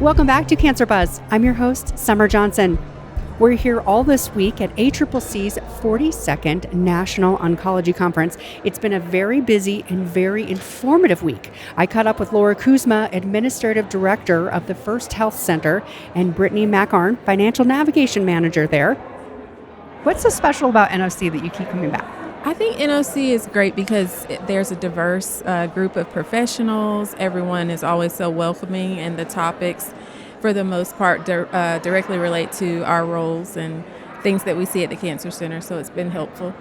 Welcome back to Cancer Buzz. I'm your host, Summer Johnson. We're here all this week at ACCC's 42nd National Oncology Conference. It's been a very busy and very informative week. I caught up with Laura Kuzma, Administrative Director of the FirstHealth Center, and Brittany McArn, Financial Navigation Manager there. What's so special about NOC that you keep coming back? I think NOC is great because there's a diverse group of professionals. Everyone is always so welcoming, and the topics, for the most part, directly relate to our roles and things that we see at the Cancer Center, so it's been helpful.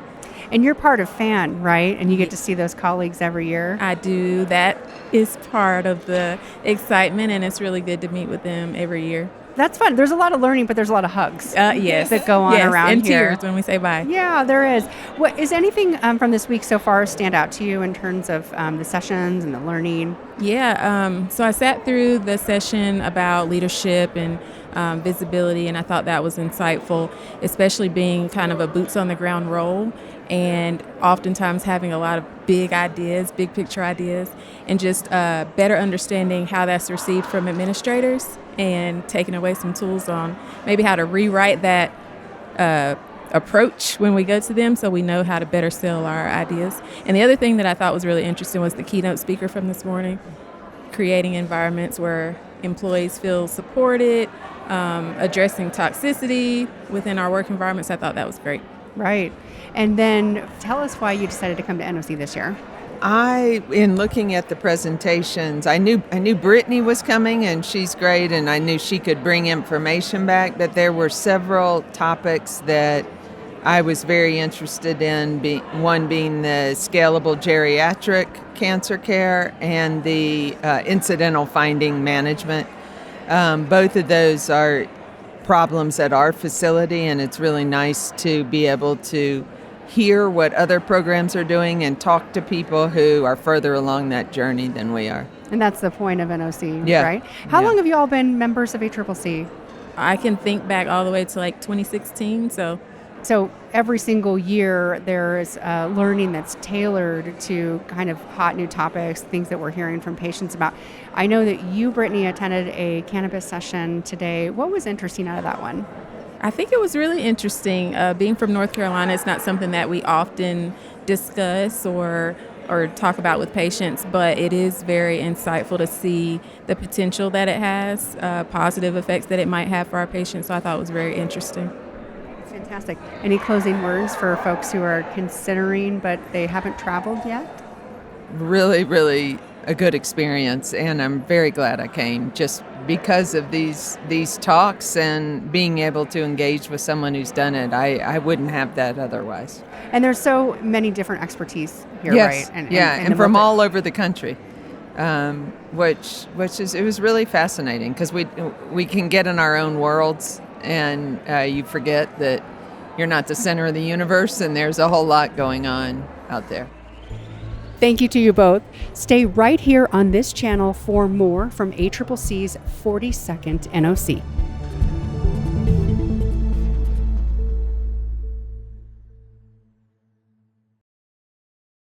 And you're part of FAN, right? And you get to see those colleagues every year? I do. That is part of the excitement, and it's really good to meet with them every year. That's fun. There's a lot of learning, but there's a lot of hugs yes. that go on around and here. Tears when we say bye. Yeah, there is. What is anything from this week so far stand out to you in terms of the sessions and the learning? Yeah, so I sat through the session about leadership and visibility, and I thought that was insightful, especially being kind of a boots on the ground role and oftentimes having a lot of big ideas, big picture ideas, and just better understanding how that's received from administrators and taking away some tools on maybe how to rewrite that approach when we go to them so we know how to better sell our ideas. And the other thing that I thought was really interesting was the keynote speaker from this morning, creating environments where employees feel supported, addressing toxicity within our work environments. I thought that was great. Right. And then tell us why you decided to come to NOC this year. In looking at the presentations, I knew Brittany was coming, and she's great, and I knew she could bring information back, but there were several topics that I was very interested in, one being the scalable geriatric cancer care and the incidental finding management. Both of those are problems at our facility, and it's really nice to be able to hear what other programs are doing and talk to people who are further along that journey than we are. And that's the point of NOC, yeah. right? How long have you all been members of ACCC? I can think back all the way to like 2016, So every single year there is learning that's tailored to kind of hot new topics, things that we're hearing from patients about. I know that you, Brittany, attended a cannabis session today. What was interesting out of that one? I think it was really interesting. Being from North Carolina, it's not something that we often discuss or talk about with patients, but it is very insightful to see the potential that it has, positive effects that it might have for our patients. So I thought it was very interesting. Fantastic. Any closing words for folks who are considering but they haven't traveled yet? Really, really a good experience, and I'm very glad I came just because of these talks and being able to engage with someone who's done it. I wouldn't have that otherwise. And there's so many different expertise here, yes. right? And from all over the country, which is, it was really fascinating because we can get in our own worlds, and you forget that you're not the center of the universe, and there's a whole lot going on out there. Thank you to you both. Stay right here on this channel for more from ACCC's 42nd NOC.